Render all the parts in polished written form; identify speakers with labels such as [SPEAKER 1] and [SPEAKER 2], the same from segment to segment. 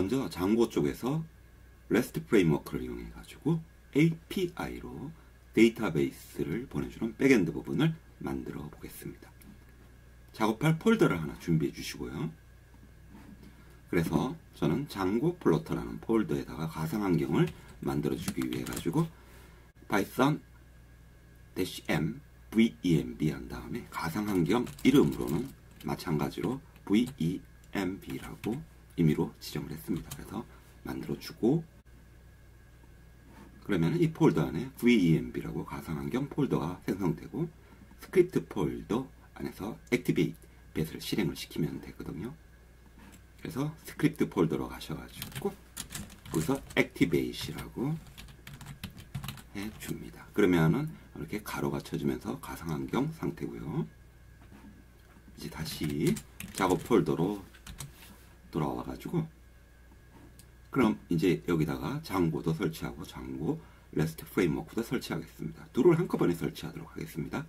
[SPEAKER 1] 먼저 장고 쪽에서 REST 프레임워크를 이용해 가지고 API로 데이터베이스를 보내주는 백엔드 부분을 만들어 보겠습니다. 작업할 폴더를 하나 준비해 주시고요. 그래서 저는 장고 플로터라는 폴더에다가 가상환경을 만들어 주기 위해 가지고 python -m vemb 한 다음에 가상환경 이름으로는 마찬가지로 vemb라고 임의로 지정을 했습니다. 그래서 만들어 주고, 그러면 이 폴더 안에 vemb라고 가상환경 폴더가 생성되고 스크립트 폴더 안에서 activate 뱃을 실행을 시키면 되거든요. 그래서 스크립트 폴더로 가셔가지고 여기서 activate이라고 해줍니다. 그러면은 이렇게 가로가 쳐지면서 가상환경 상태고요. 이제 다시 작업 폴더로 돌아와가지고, 그럼 이제 여기다가 장고도 설치하고 장고 REST 프레임워크도 설치하겠습니다. 둘을 한꺼번에 설치하도록 하겠습니다.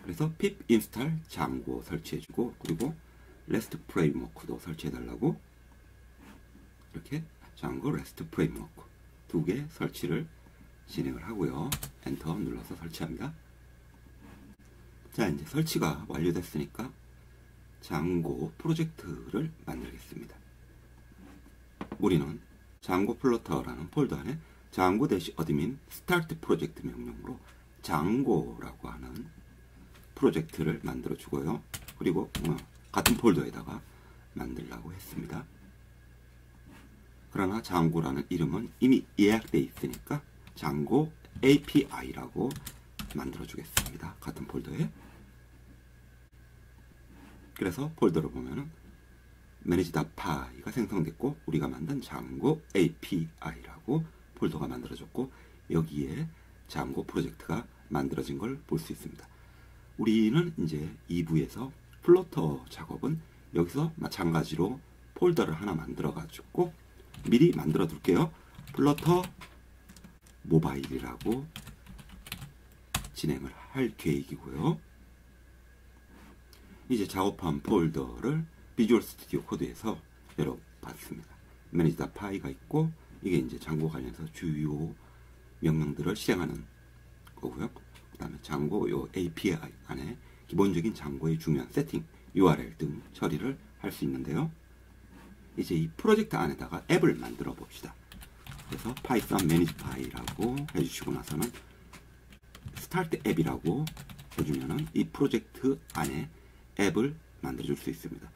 [SPEAKER 1] 그래서 pip install 장고 설치해주고, 그리고 REST 프레임워크도 설치해달라고, 이렇게 장고 REST 프레임워크 두 개 설치를 진행을 하고요. 엔터 눌러서 설치합니다. 자, 이제 설치가 완료됐으니까 장고 프로젝트를 만들겠습니다. 우리는 장고 플로터라는 폴더 안에 장고-admin start 프로젝트 명령으로 장고라고 하는 프로젝트를 만들어 주고요. 그리고 같은 폴더에다가 만들려고 했습니다. 그러나 장고라는 이름은 이미 예약되어 있으니까 장고 API라고 만들어 주겠습니다. 같은 폴더에. 그래서 폴더를 보면은 manage.py가 생성됐고, 우리가 만든 장고 API라고 폴더가 만들어졌고, 여기에 장고 프로젝트가 만들어진 걸 볼 수 있습니다. 우리는 이제 2부에서 플로터 작업은 여기서 마찬가지로 폴더를 하나 만들어 가지고 미리 만들어 둘게요. 플로터 모바일이라고 진행을 할 계획이고요. 이제 작업한 폴더를 비주얼 스튜디오 코드에서 열어봤습니다. manage.py가 있고, 이게 이제 장고 관련해서 주요 명령들을 실행하는 거고요. 그 다음에 장고 요 API 안에 기본적인 장고의 중요한 세팅, URL 등 처리를 할 수 있는데요. 이제 이 프로젝트 안에다가 앱을 만들어 봅시다. 그래서 python manage.py라고 해주시고 나서는 start 앱이라고 해주면은 이 프로젝트 안에 앱을 만들어 줄 수 있습니다.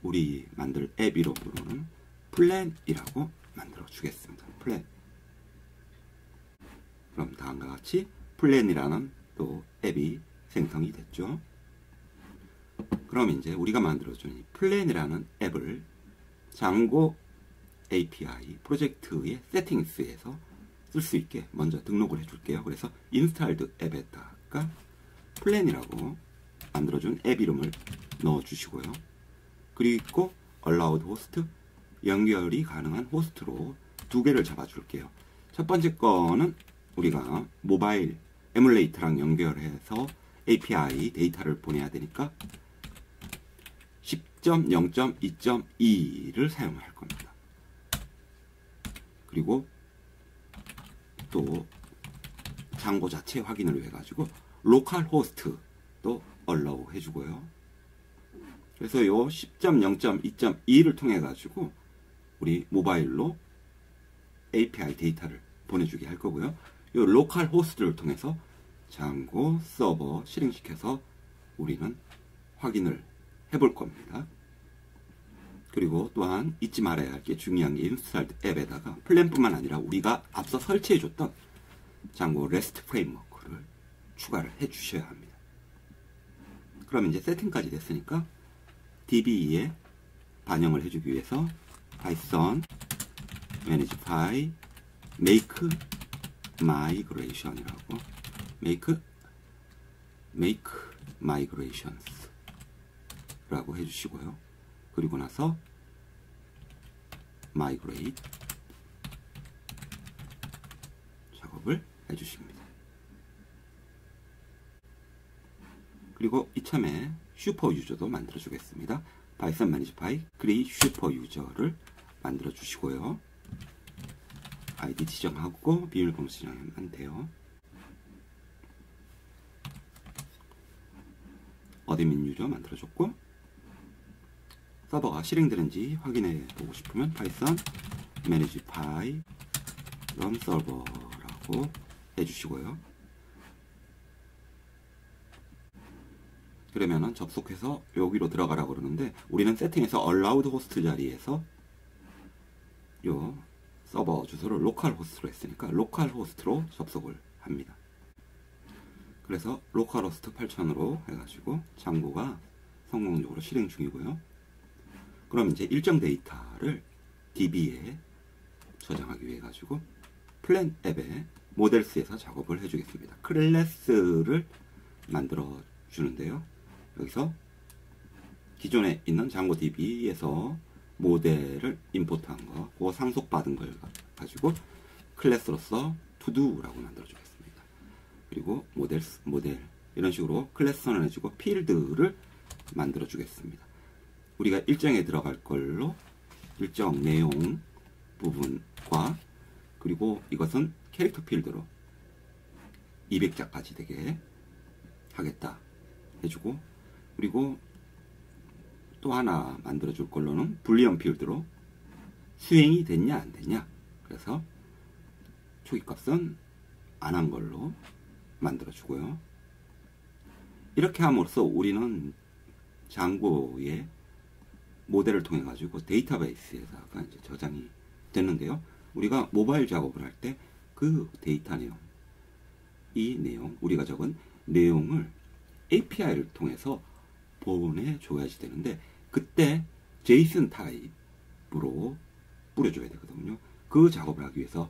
[SPEAKER 1] 우리 만들 앱 이름으로는 plan이라고 만들어 주겠습니다. plan. 그럼 다음과 같이 plan이라는 또 앱이 생성이 됐죠. 그럼 이제 우리가 만들어준 이 plan이라는 앱을 장고 API 프로젝트의 세팅스에서 쓸 수 있게 먼저 등록을 해줄게요. 그래서 installed 앱에다가 plan이라고 만들어준 앱 이름을 넣어주시고요. 그리고 allowed host, 연결이 가능한 호스트로 두 개를 잡아줄게요. 첫 번째 거는 우리가 모바일 에뮬레이터랑 연결해서 API 데이터를 보내야 되니까 10.0.2.2를 사용할 겁니다. 그리고 또 장고 자체 확인을 위해 가지고 로컬 호스트도 allow 해주고요. 그래서 요 10.0.2.2를 통해 가지고 우리 모바일로 API 데이터를 보내주게 할 거고요. 요 로컬 호스트를 통해서 장고 서버 실행시켜서 우리는 확인을 해볼 겁니다. 그리고 또한 잊지 말아야 할 게 중요한 게 인스톨드 앱에다가 플랜뿐만 아니라 우리가 앞서 설치해줬던 장고 REST 프레임워크를 추가를 해 주셔야 합니다. 그럼 이제 세팅까지 됐으니까 DBE에 반영을 해주기 위해서 python manage.py make migration이라고 make migrations 라고 해주시고요. 그리고 나서 migrate 작업을 해주십니다. 그리고 이참에 슈퍼 유저도 만들어 주겠습니다. python manage.py create 슈퍼 유저를 만들어 주시고요. 아이디 지정하고 비밀번호 지정하면 돼요. 어드민 유저 만들어줬고, 서버가 실행되는지 확인해 보고 싶으면 파이썬 manage py run server라고 해주시고요. 그러면은 접속해서 여기로 들어가라고 그러는데, 우리는 세팅에서 allowed host 자리에서 요 서버 주소를 로컬 호스트로 했으니까 로컬 호스트로 접속을 합니다. 그래서 로컬 호스트 8000으로 해가지고 창고가 성공적으로 실행 중이고요. 그럼 이제 일정 데이터를 DB에 저장하기 위해 가지고 플랜 앱에 모델스에서 작업을 해주겠습니다. 클래스를 만들어 주는데요. 여기서 기존에 있는 장고 DB에서 모델을 임포트한 거, 그거 상속받은 걸 가지고 클래스로서 to도라고 만들어 주겠습니다. 그리고 모델 이런 식으로 클래스 선언해주고 필드를 만들어 주겠습니다. 우리가 일정에 들어갈 걸로 일정 내용 부분과, 그리고 이것은 캐릭터 필드로 200자까지 되게 하겠다 해주고, 그리고 또 하나 만들어 줄 걸로는 불리언 필드로 수행이 됐냐 안 됐냐, 그래서 초기값은 안 한 걸로 만들어 주고요. 이렇게 함으로써 우리는 장고의 모델을 통해 가지고 데이터베이스에다가 이제 저장이 됐는데요. 우리가 모바일 작업을 할 때 그 데이터 내용, 이 내용, 우리가 적은 내용을 API를 통해서 보내줘야지 되는데, 그때 JSON 타입으로 뿌려줘야 되거든요. 그 작업을 하기 위해서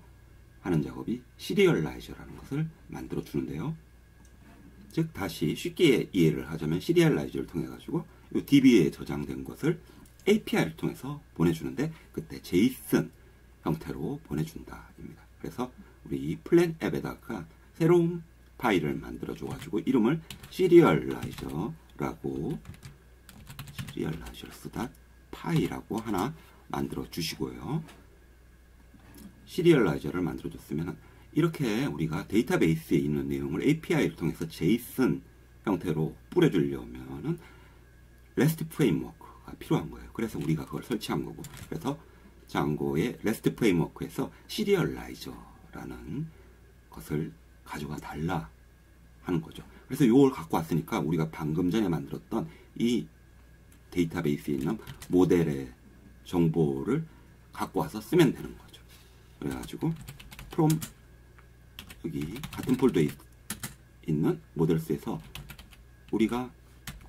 [SPEAKER 1] 하는 작업이 시리얼라이저라는 것을 만들어 주는데요. 즉 다시 쉽게 이해를 하자면 시리얼라이저를 통해 가지고 이 DB에 저장된 것을 API를 통해서 보내주는데, 그때 JSON 형태로 보내준다입니다. 그래서 우리 이 플랜 앱에다가 새로운 파일을 만들어 줘가지고 이름을 시리얼라이저라고, 시리얼라이저스.py라고 하나 만들어 주시고요. 시리얼라이저를 만들어 줬으면 이렇게 우리가 데이터베이스에 있는 내용을 API를 통해서 JSON 형태로 뿌려주려면은 REST 프레임워크가 필요한 거예요. 그래서 우리가 그걸 설치한 거고, 그래서 장고의 REST 프레임워크에서 시리얼라이저라는 것을 가져와 달라 하는 거죠. 그래서 이걸 갖고 왔으니까 우리가 방금 전에 만들었던 이 데이터베이스에 있는 모델의 정보를 갖고 와서 쓰면 되는 거죠. 그래가지고 from 여기 같은 폴더에 있는 모델스에서 우리가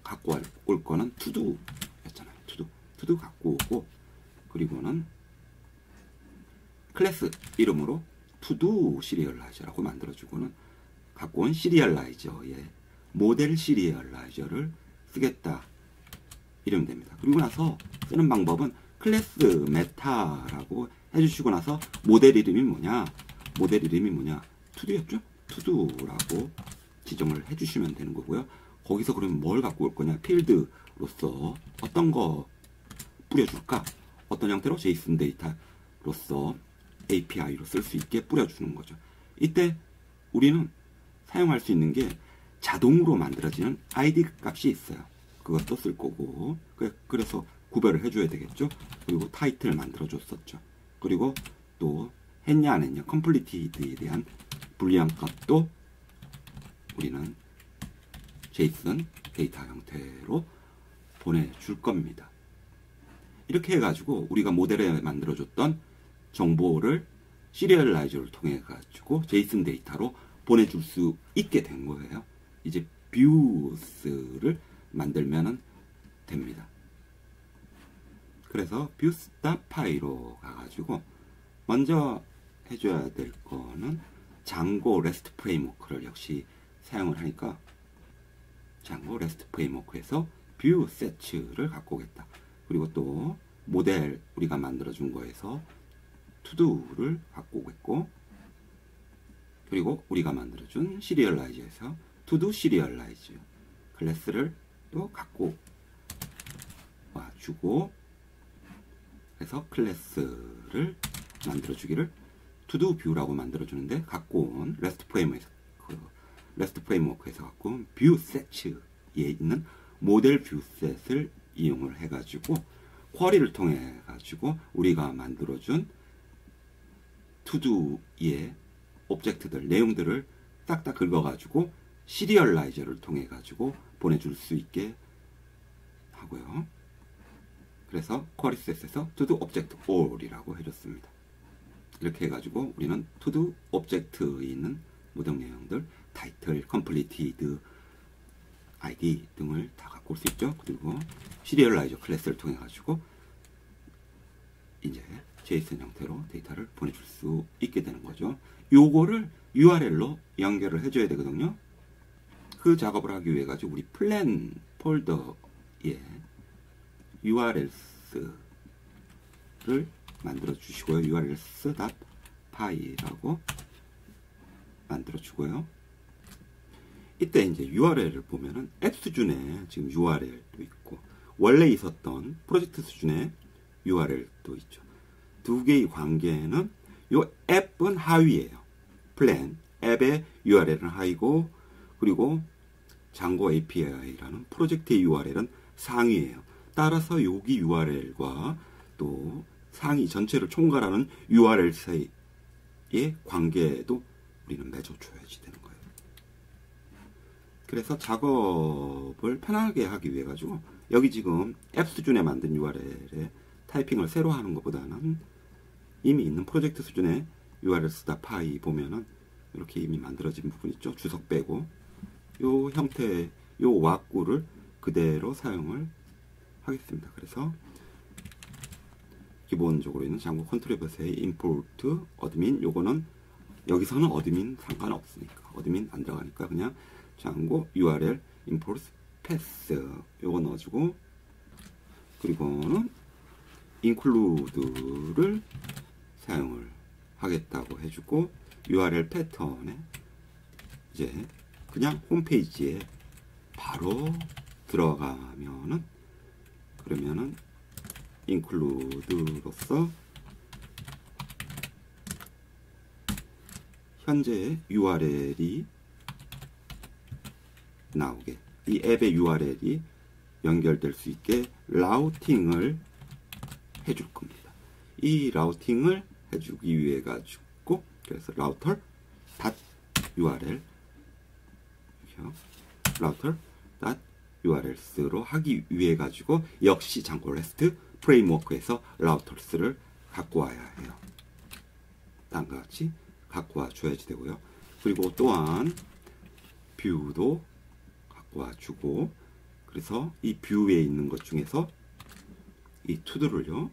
[SPEAKER 1] 갖고 올 거는 to도였잖아요. to 갖고 오고, 그리고는 클래스 이름으로 to-do 시리얼라이저라고 만들어주고는 갖고 온 시리얼라이저의 모델 시리얼라이저를 쓰겠다 이러면 됩니다. 그리고 나서 쓰는 방법은 클래스 메타라고 해주시고 나서 모델 이름이 뭐냐, to도였죠? to도라고 지정을 해주시면 되는 거고요. 거기서 그러면 뭘 갖고 올 거냐, 필드로서 어떤 거 뿌려줄까, 어떤 형태로 JSON 데이터로서 API로 쓸 수 있게 뿌려주는 거죠. 이때 우리는 사용할 수 있는 게 자동으로 만들어지는 ID 값이 있어요. 그것도 쓸 거고, 그래서 구별을 해줘야 되겠죠. 그리고 타이틀 만들어줬었죠. 그리고 또 했냐 안 했냐, 컴플리티드에 대한 불리한 값도 우리는 JSON 데이터 형태로 보내줄 겁니다. 이렇게 해가지고 우리가 모델에 만들어줬던 정보를 시리얼라이저를 통해 가지고 JSON 데이터로 보내줄 수 있게 된 거예요. 이제 뷰스를 만들면 됩니다. 그래서 views.py로 가가지고 먼저 해줘야 될 거는 장고 REST 프레임워크를 역시 사용을 하니까 장고 REST 프레임워크에서 view set를 갖고 오겠다. 그리고 또 모델 우리가 만들어준 거에서 to도를 갖고 오겠고, 그리고 우리가 만들어준 시리얼라이저에서 to-do 시리얼라이저 클래스를 또 갖고 와주고, 해서 클래스를 만들어 주기를 to-do view라고 만들어 주는데, 갖고 온 REST 프레임워크에서 갖고 온 view sets에 있는 모델 뷰 셋을 이용을 해가지고 쿼리를 통해 가지고 우리가 만들어준 투두의 오브젝트들, 내용들을 딱딱 긁어가지고 시리얼라이저를 통해 가지고 보내줄 수 있게 하고요. 그래서 쿼리 셋에서 투두 오브젝트 all이라고 해줬습니다. 이렇게 해가지고 우리는 투두 오브젝트에 있는 모든 내용들, 타이틀, 컴플리티드, 아이디 등을 다 갖고 올 수 있죠. 그리고 시리얼라이저 클래스를 통해 가지고 이제 JSON 형태로 데이터를 보내줄 수 있게 되는 거죠. 요거를 URL로 연결을 해줘야 되거든요. 그 작업을 하기 위해 가지고 우리 플랜 폴더에 urls를 만들어 주시고요. urls.py라고 만들어 주고요. 이때 이제 URL을 보면은 앱 수준의 지금 URL도 있고 원래 있었던 프로젝트 수준의 URL도 있죠. 두 개의 관계는 요 앱은 하위예요. 플랜 앱의 URL은 하위고, 그리고 장고 API라는 프로젝트의 URL은 상위예요. 따라서 여기 URL과 또 상위 전체를 총괄하는 URL 사이의 관계도 우리는 맺어줘야지 되는 거예요. 그래서 작업을 편하게 하기 위해 가지고 여기 지금 앱 수준에 만든 URL에 타이핑을 새로 하는 것보다는 이미 있는 프로젝트 수준의 urls.py 보면은 이렇게 이미 만들어진 부분 있죠. 주석 빼고 요 형태의 요 왁구를 그대로 사용을 하겠습니다. 그래서 기본적으로 있는 장고 컨트리버스의 import 어드민, 요거는 여기서는 어드민 상관없으니까 어드민 안 들어가니까 그냥 장고 url import path 요거 넣어주고, 그리고는 include를 사용을 하겠다고 해주고, URL 패턴에 이제 그냥 홈페이지에 바로 들어가면은 그러면은 include로서 현재 URL이 나오게, 이 앱의 URL이 연결될 수 있게 라우팅을 해줄 겁니다. 이 라우팅을 해주기 위해 가지고 그래서 router.url router.urls로 하기 위해 가지고 역시 장고 REST 프레임워크에서 routers를 갖고 와야 해요. 다음과 같이 갖고 와 줘야지 되고요. 그리고 또한 뷰도 갖고 와 주고, 그래서 이 뷰에 있는 것 중에서 이 투두를요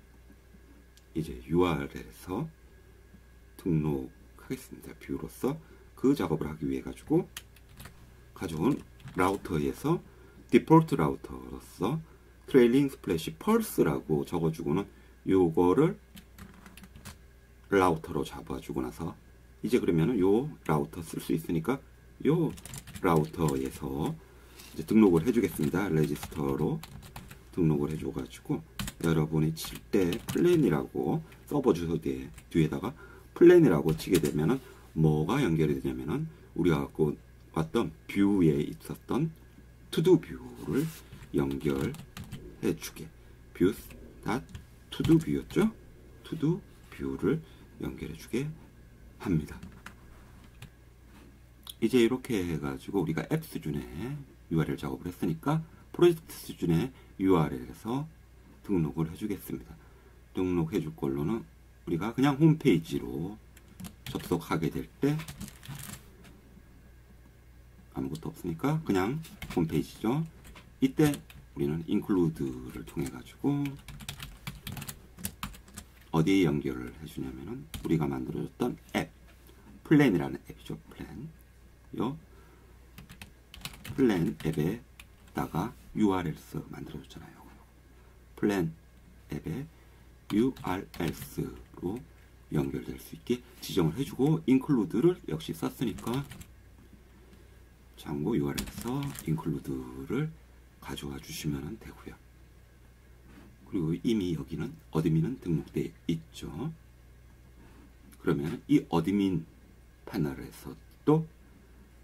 [SPEAKER 1] 이제 URL에서 등록하겠습니다. 뷰로서 그 작업을 하기 위해 가지고 가져온 라우터에서 디폴트 라우터로서 트레일링 스플래시 펄스라고 적어주고는 요거를 라우터로 잡아주고 나서 이제 그러면은 요 라우터 쓸 수 있으니까 요 라우터에서 이제 등록을 해주겠습니다. 레지스터로 등록을 해줘가지고 여러분이 칠 때 플랜이라고 서버 주소 뒤에다가 플랜이라고 치게 되면은 뭐가 연결이 되냐면은 우리가 갖고 왔던 뷰에 있었던 투두 뷰를 연결해 주게, 뷰.투두 뷰였죠? 투두 뷰를 연결해 주게 합니다. 이제 이렇게 해가지고 우리가 앱 수준의 URL 작업을 했으니까 프로젝트 수준의 URL에서 등록을 해주겠습니다. 등록해 줄 걸로는 우리가 그냥 홈페이지로 접속하게 될 때 아무것도 없으니까 그냥 홈페이지죠. 이때 우리는 include를 통해 가지고 어디에 연결을 해주냐면은 우리가 만들어줬던 앱 플랜이라는 앱이죠. 플랜 플랜 앱에다가 URLs 만들어줬잖아요. 플랜 앱에 URLs로 연결될 수 있게 지정을 해주고, include를 역시 썼으니까 장고 URL에서 include를 가져와 주시면 되고요. 그리고 이미 여기는 어드민은 등록되어 있죠. 그러면 이 어드민 패널에서 또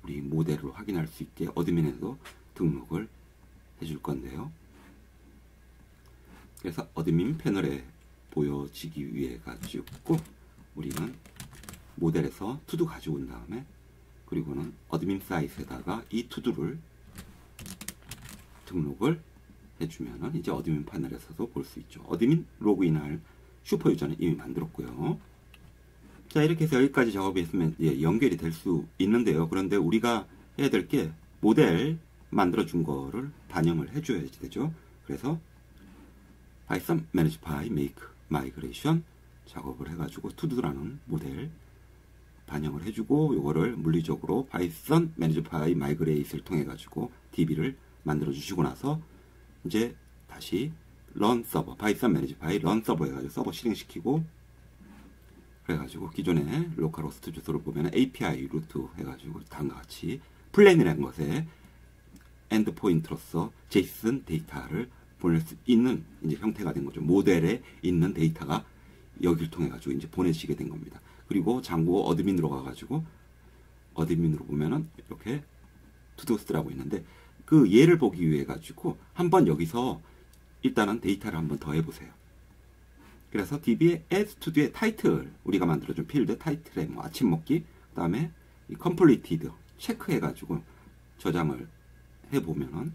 [SPEAKER 1] 우리 모델을 확인할 수 있게 어드민에도 등록을 해줄 건데요. 그래서 어드민 패널에 보여지기 위해 가지고 우리는 모델에서 투두 가져온 다음에 그리고는 어드민 사이트에다가 이 투두를 등록을 해주면은 이제 어드민 패널에서도 볼 수 있죠. 어드민 로그인할 슈퍼 유저는 이미 만들었고요. 자, 이렇게 해서 여기까지 작업이 했으면 연결이 될 수 있는데요. 그런데 우리가 해야 될 게 모델 만들어준 거를 반영을 해줘야지 되죠. 그래서 Python Manage by Make Migration 작업을 해가지고 투두라는 모델 반영을 해주고 요거를 물리적으로 Python Manage by Migrate을 통해 가지고 DB를 만들어 주시고 나서 이제 다시 run 서버, Python Manage by run 서버 해가지고 서버 실행시키고 그래가지고 기존의 로컬호스트 주소를 보면 API 루트 해가지고 다음과 같이 플랜이라는 것에 엔드포인트로서 JSON 데이터를 보낼 수 있는 이제 형태가 된 거죠. 모델에 있는 데이터가 여기를 통해 가지고 이제 보내시게 된 겁니다. 그리고 장고 어드민으로 가가지고 어드민으로 보면은 이렇게 투도스라고 있는데 그 예를 보기 위해 가지고 한번 여기서 일단은 데이터를 한번 더 해보세요. 그래서 DB의 add to do의 타이틀 우리가 만들어준 필드 타이틀에 뭐 아침 먹기 그 다음에 이 completed 체크해 가지고 저장을 해보면은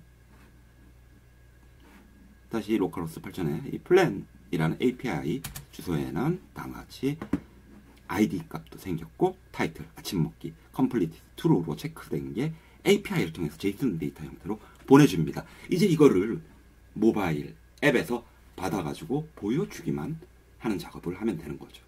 [SPEAKER 1] 다시 로컬호스트 8000에 이 plan이라는 API 주소에는 다음과 같이 ID 값도 생겼고 타이틀 아침 먹기 completed true로 체크된 게 API를 통해서 JSON 데이터 형태로 보내줍니다. 이제 이거를 모바일 앱에서 받아가지고 보여주기만 하는 작업을 하면 되는 거죠.